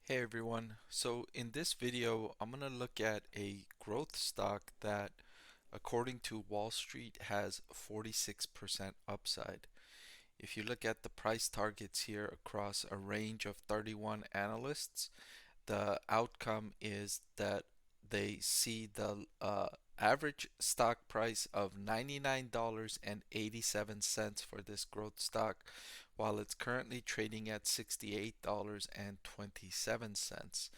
Hey everyone, so in this video I'm going to look at a growth stock that according to Wall Street has 46% upside. If you look at the price targets here across a range of 31 analysts, the outcome is that they see the average stock price of $99.87 for this growth stock, while it's currently trading at $68.27.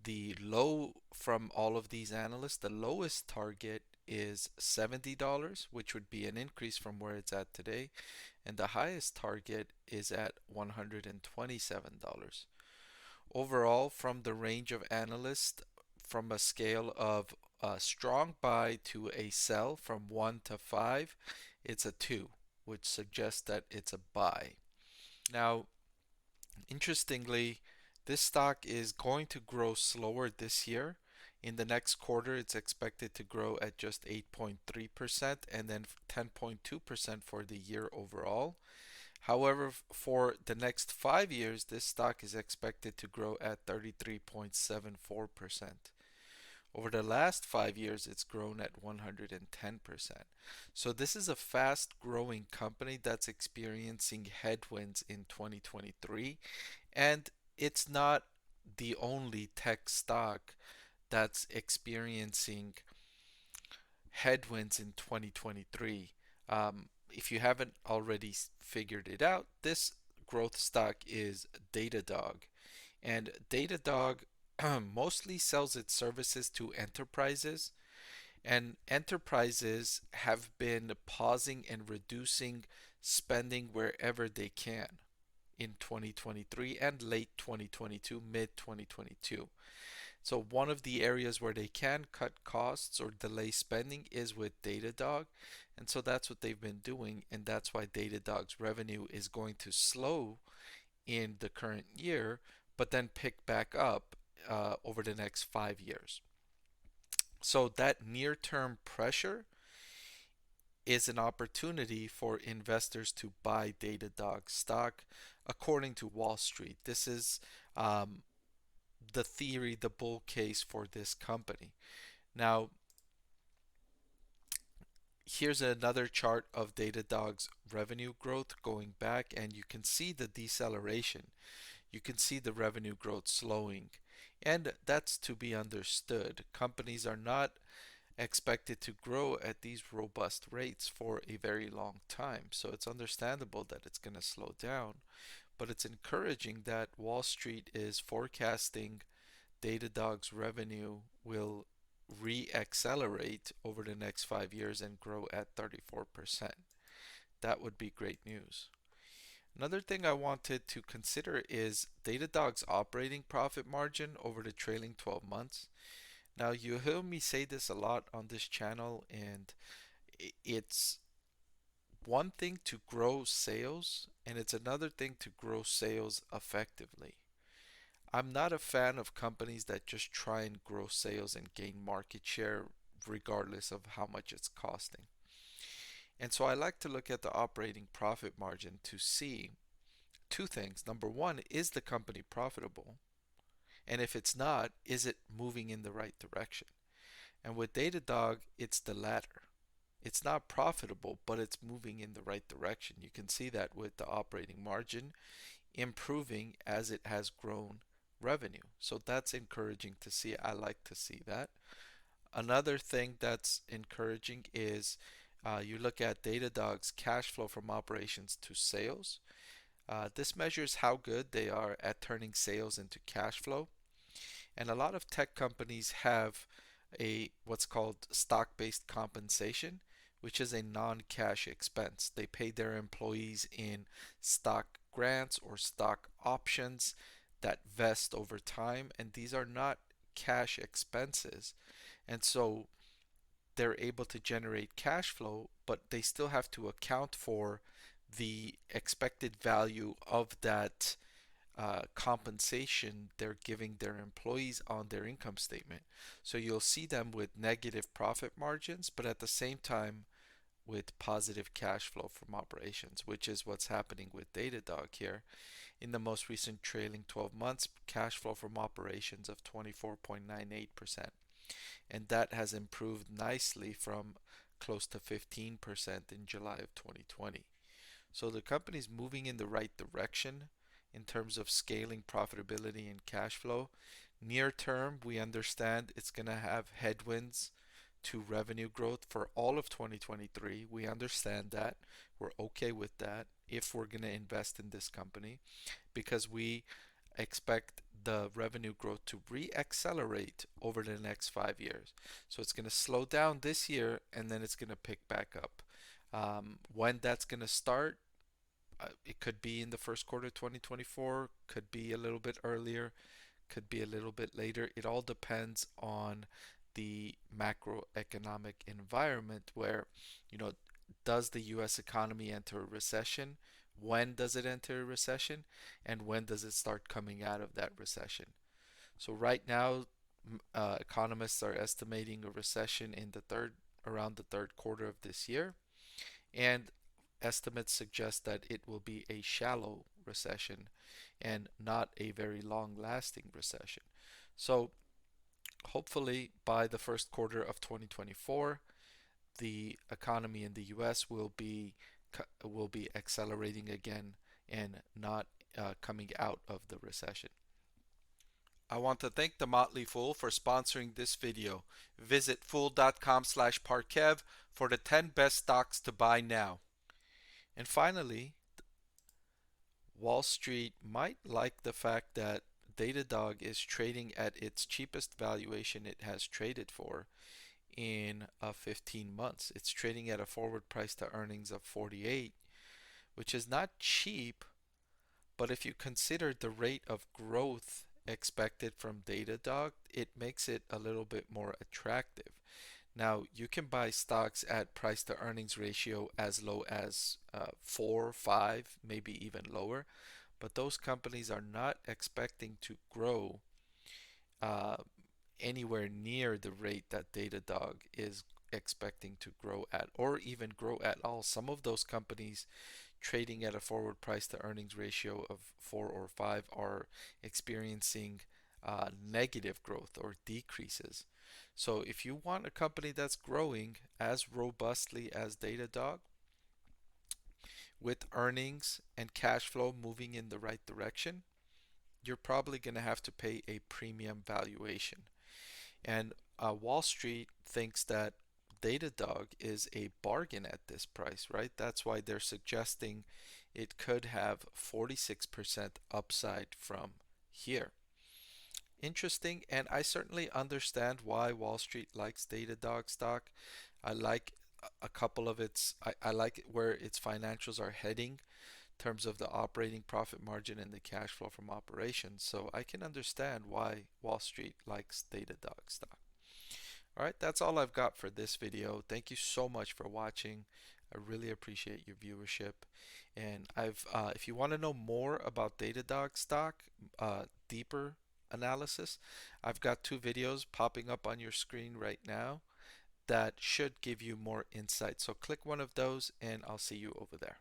The low from all of these analysts, the lowest target is $70, which would be an increase from where it's at today, and the highest target is at $127. Overall, from the range of analysts, from a scale of a strong buy to a sell from 1 to 5, it's a 2, which suggests that it's a buy. Now, interestingly, this stock is going to grow slower this year. In the next quarter, it's expected to grow at just 8.3% and then 10.2% for the year overall. However, for the next 5 years, this stock is expected to grow at 33.74%. Over the last 5 years, it's grown at 110%. So this is a fast growing company that's experiencing headwinds in 2023. And it's not the only tech stock that's experiencing headwinds in 2023. If you haven't already figured it out, this growth stock is DataDog. And DataDog mostly sells its services to enterprises, and enterprises have been pausing and reducing spending wherever they can in 2023 and late 2022, mid 2022. So one of the areas where they can cut costs or delay spending is with Datadog. And so that's what they've been doing. And that's why Datadog's revenue is going to slow in the current year, but then pick back up over the next 5 years. So that near-term pressure is an opportunity for investors to buy Datadog stock according to Wall Street. This is the theory, the bull case for this company. Now, here's another chart of Datadog's revenue growth going back, and you can see the deceleration. You can see the revenue growth slowing, and that's to be understood. Companies are not expected to grow at these robust rates for a very long time, so it's understandable that it's going to slow down. But it's encouraging that Wall Street is forecasting Datadog's revenue will re-accelerate over the next 5 years and grow at 34%. That would be great news. Another thing I wanted to consider is Datadog's operating profit margin over the trailing 12 months. Now, you hear me say this a lot on this channel, and it's one thing to grow sales, and it's another thing to grow sales effectively. I'm not a fan of companies that just try and grow sales and gain market share regardless of how much it's costing. And so I like to look at the operating profit margin to see two things. Number one, is the company profitable? And if it's not, is it moving in the right direction? And with Datadog, it's the latter. It's not profitable, but it's moving in the right direction. You can see that with the operating margin improving as it has grown revenue. So that's encouraging to see. I like to see that. Another thing that's encouraging is you look at Datadog's cash flow from operations to sales. This measures how good they are at turning sales into cash flow. And a lot of tech companies have a what's called stock-based compensation, which is a non-cash expense. They pay their employees in stock grants or stock options that vest over time, and these are not cash expenses. And so they're able to generate cash flow, but they still have to account for the expected value of that compensation they're giving their employees on their income statement. So you'll see them with negative profit margins, but at the same time with positive cash flow from operations, which is what's happening with Datadog here. in the most recent trailing 12 months, cash flow from operations of 24.98%. And that has improved nicely from close to 15% in July of 2020. So the company's moving in the right direction in terms of scaling profitability and cash flow. Near term, we understand it's going to have headwinds to revenue growth for all of 2023. We understand that. We're okay with that if we're going to invest in this company because we expect the revenue growth to re-accelerate over the next 5 years. So it's going to slow down this year and then it's going to pick back up. When that's going to start, it could be in the first quarter of 2024, could be a little bit earlier, could be a little bit later. It all depends on the macroeconomic environment where, does the US economy enter a recession? When does it enter a recession? And when does it start coming out of that recession? So right now, economists are estimating a recession in around the third quarter of this year. And estimates suggest that it will be a shallow recession and not a very long lasting recession. So hopefully by the first quarter of 2024, the economy in the US will be accelerating again and not coming out of the recession. I want to thank the Motley Fool for sponsoring this video. Visit fool.com/parkev for the 10 best stocks to buy now. And finally, Wall Street might like the fact that DataDog is trading at its cheapest valuation it has traded for in 15 months. It's trading at a forward price to earnings of 48, which is not cheap, but if you consider the rate of growth expected from DataDog, it makes it a little bit more attractive. Now, you can buy stocks at price to earnings ratio as low as 4, 5, maybe even lower, but those companies are not expecting to grow uh, anywhere near the rate that DataDog is expecting to grow at, or even grow at all. Some of those companies trading at a forward price to earnings ratio of 4 or 5 are experiencing negative growth or decreases. So if you want a company that's growing as robustly as DataDog, with earnings and cash flow moving in the right direction, you're probably going to have to pay a premium valuation. And Wall Street thinks that DataDog is a bargain at this price, right? That's why they're suggesting it could have 46% upside from here. Interesting, and I certainly understand why Wall Street likes DataDog stock. I like a couple of I like where its financials are heading in terms of the operating profit margin and the cash flow from operations. So I can understand why Wall Street likes DataDog stock. All right, that's all I've got for this video. Thank you so much for watching. I really appreciate your viewership. And if you want to know more about DataDog stock, deeper analysis, I've got 2 videos popping up on your screen right now that should give you more insight. So click one of those and I'll see you over there.